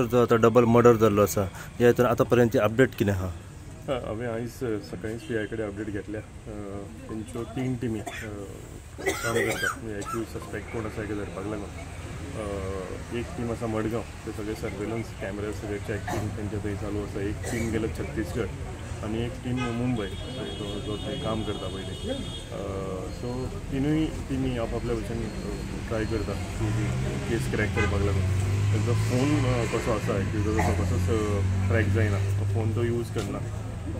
जो आता double murder जाल्लो आसा ह्या हितून आतां पर्यंतची अपडेट कितें आहा? हांवें आयज सकाळींच PI कडेन अपडेट घेतल्या. तेंच्यो 3 टिमी काम करता एक्यूज सस्पेक्ट कोण आसा हेका धरपाक लागून. एक टीम आसा मडगांव, ते सगळे सर्वेलन्स कॅमेरा सगळे चॅकिंग तेंचे थंय चालू आसा. एक टीम गेले छत्तीसगड आनी एक टीम मुंबय जो थंय काम करता पयलीं. सो तिनूय टिमी आपआपल्या भशेन ट्राय करता केस क्रॅक करपाक लागून. तेंचो फोन कसो आसा एक्युजाचो कसोच ट्रॅक जायना, फोन तो यूज करना.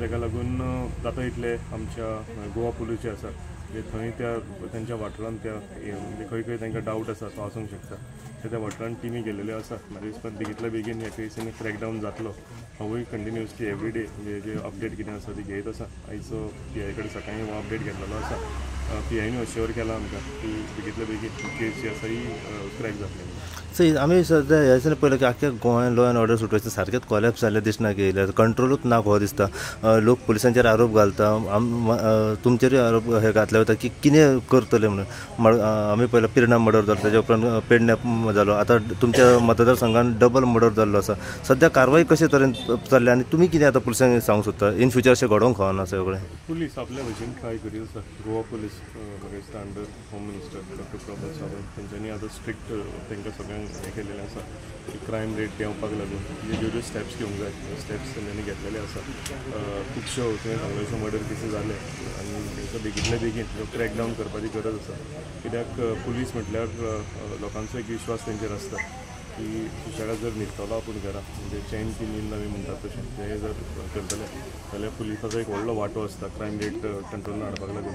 ताका लागून जाता इतले आमच्या गोवा पुलीस जे आसा जे थंय त्यांच्या वाठारांत म्हणजे खंय खंय तांकां डावट आसा तो आसूंक शकता त्या वाठारांत टिमी गेलेल्यो आसा. म्हाज्या दिसपान बेगींतल्या बेगीन ह्या केसीन क्रॅकडावन जातलो. हांवूय कंटिन्युअसली एवरीडे जे अपडेट कितें आसा ती घेयत आसा. आयज PI कडेन सकाळीं हो अपडेट घेतलेलो आसा. PIनी अश्योर केला आमकां की बेगींतल्या बेगीन केस जी आसा ही क्रॅक जातली. सो आमी सद्या ह्या दिसांनी पळयलें की आख्या गोंयांत लॉ एंड ऑर्डर सिट्युएशन सारकेंच कॉलॅप्स जाल्लें दिसना की कंट्रोलूच ना हो दिसता. लोक पुलिसांचेर आरोप घालता, तुमचेरूय आरोप हे घातले वता की कितें करतले म्हणून. आमी पळयलां पिर्णा मर्डर जालो, तेच्या उपरांत पेडण्याप जालो, आतां तुमच्या मतदारसंघात डबल मर्डर जाल्लो आसा. सद्या कारवाय कशे तरेन चल्ल्या आनी तुमी कितें आतां पुलिसांक सांगूंक सोदता इन फ्युचर अशें घडोवंक फावना सगळें? पुलीस आपल्या भशेन ट्राय करीत आसा. गोवा पुलीस म्हाका दिसता under home minister doctor Pramod Sawant तेंच्यांनी आतां स्ट्रिक्ट तेंकां सगळ्यांक हें केलेलें आसा की क्रायम रेट देंवपाक लागून ज्यो स्टेप्स घेवंक जाय स्टेप्स तेंच्यांनी घेतलेले आसा. खुबश्यो तुवें सांगलेश्यो मर्डर केसी जाले आनी तांकां बेगींतल्या बेगीन क्रॅकडावन करपाची गरज आसा. कित्याक पुलीस म्हटल्यार लोकांचो एक विश्वास तेंचेर आसता की सुशेगाद जर न्हिदतलो आपूण घरा म्हणजे चैन की न्हीद आमी म्हणटात तशें ते जर करतले जाल्यार पुलिसाचो एक व्हडलो वांटो आसता क्रायम रेट कंट्रोलान हाडपाक लागून.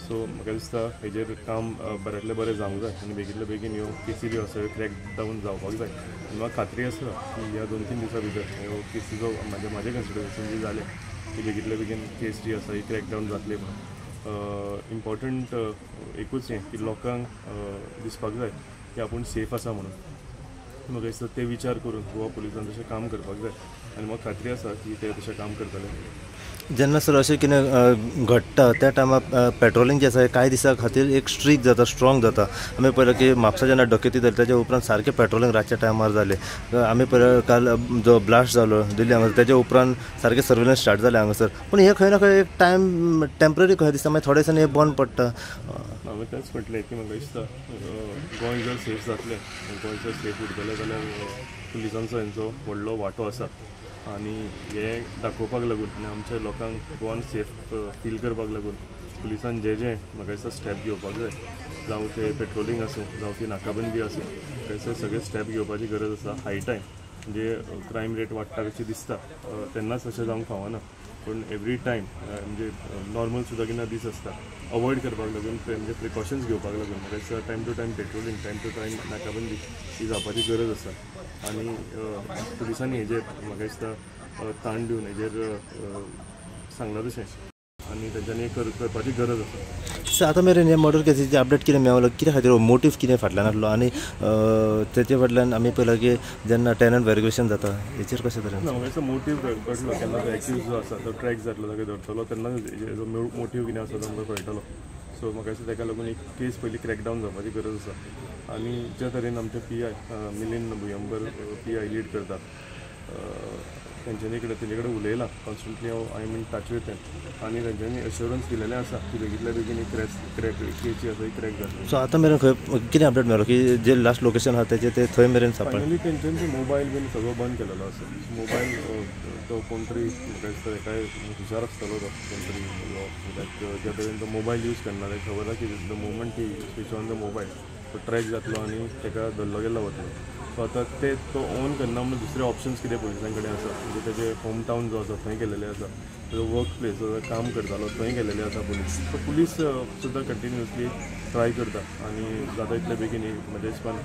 सो म्हाका दिसता हेजेर काम बऱ्यांतलें बरें जावंक जाय आनी बेगींतल्या बेगीन ह्यो केसी बी आसा क्रॅक डावन जावपाक जाय. आनी म्हाका खात्री आसा की ह्या 2-3 दिसां भितर ह्यो केसी जो म्हाजे कन्सिडरेशन जी जालें की बेगींतल्या बेगीन केस जी आसा ही क्रॅक डावन जातली म्हणून. इम्पॉर्टंट एकूच हें की लोकांक दिसपाक जाय की आपूण सेफ आसा म्हणून. म्हाका दिसता ते विचार करून गोवा पुलिसान तशें काम करपाक जाय आनी म्हाका खात्री आसा की ते तशें काम करतले. जेन्ना सर अशें कितें घडटा त्या टायमार पेट्रोलिंग जें आसा कांय दिसां खातीर एक स्ट्रीक जाता, स्ट्रॉंग जाता. आमी पळयलें की म्हापसा जेन्ना डकॅती जाली तेच्या उपरांत सारकें पेट्रोलिंग रातच्या टायमार जालें. आमी पळयलें काल जो ब्लास्ट जालो दिल्ली हांगासर तेच्या उपरांत सारकें सर्वेलन्स स्टार्ट जालें हांगासर. पूण हें खंय ना खंय एक टायम टेम्पररी कशें दिसता, मागीर थोड्या दिसांनी हें बंद पडटा. हांवें तेंच म्हटलें की म्हाका दिसता गोंय जर सेफ जातलें गोंय जर सेफ उरतलें जाल्यार पुलिसांचो हेंचो व्हडलो वांटो आसा. आनी हे दाखोवपाक लागून आनी आमच्या लोकांक गोवान सेफ फील करपाक लागून पुलिसान जे म्हाका दिसता स्टेप घेवपाक जाय, जावं ते पेट्रोलिंग आसूं जावं ती नाकाबंदी आसूं, तेचे सगळे स्टेप घेवपाची गरज आसा. हाय टायम म्हणजे क्रायम रेट वाडटा कशी दिसता तेन्नाच अशें जावंक फावना. पूण एवरी टायम म्हणजे नॉर्मल सुद्दां केन्ना दीस आसता अवॉयड करपाक लागून म्हणजे प्रिकॉशन्स घेवपाक लागून म्हाका दिसता time to time patrolling time to time नाकाबंदी ही जावपाची गरज आसा. आनी पुलिसांनी हेजेर म्हाका दिसता ताण दिवन हेजेर सांगलां तशें आनी तेंच्यांनी करपाची गरज आसा. सो आतां मेरेन हे मर्डर केसीचे अपडेट कितें मेळलो, कित्या खातीर मोटीव कितें फाटल्यान आसलो आनी तेचे फाटल्यान आमी पळयलां की जेन्ना टॅनंट व्हेरिफिकेशन जाता हेचेर कशें तरेन म्हाका मोटीव कळटलो केन्ना तो एक्यूज जो आसा तो ट्रॅक जातलो ताका धरतलो तेन्ना हेजो मोटीव कितें आसा तो आमकां कळटलो. सो म्हाका दिसता ताका लागून एक केस पयली क्रॅकडावन जावपाची गरज आसा. आनी ज्या तरेन आमचे PI Milind Bhuyankar PI lead करतात तेंचे कडेन उलयलां constantly I am in touch with them आनी तेंच्यांनी अश्युरन्स दिलेलें आसा की बेगींतल्या बेगीन एक केस जी आसा ही क्रॅक जातली. सो आतां मेरेन खंय कितें अपडेट मेळ्ळो की जे लास्ट लोकेशन आसा तेचे ते थंय मेरेन सापडलें? फायनली तेंच्यांनी मोबायल बीन सगळो बंद केलेलो आसा. मोबायल तो कोण तरी म्हाका दिसता एकाय हुशार आसतलो तो कोण तरी ज्या तरेन तो मोबायल यूज करना ताका खबर आसा की the moment he switch on the mobile तो ट्रॅक जातलो आनी ताका धरलो गेलो वतलो. सो आतां तो ओन करना म्हणून दुसरे ऑप्शन्स कितें पुलिसां कडेन आसा म्हणजे तेजे होम टावन जो आसा थंय गेलेले आसा, तेजो वर्क प्लेस जो काम करतालो थंय गेलेले आसा पुलीस. सो पुलीस सुद्दां कंटिन्युअसली ट्राय करता आनी जाता इतले बेगीन म्हाज्या हिसपान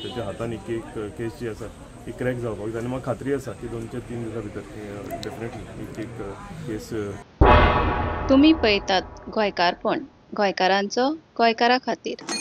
तेच्या हातान एक केस जी आसा ही क्रॅक जावपाक जाय. आनी म्हाका खात्री आसा की 2 ते 3 दिसां भितर डेफिनेटली एक केस. तुम्ही पळयतात गोंयकारपण, गोंयकारांचो गोंयकारा खातीर.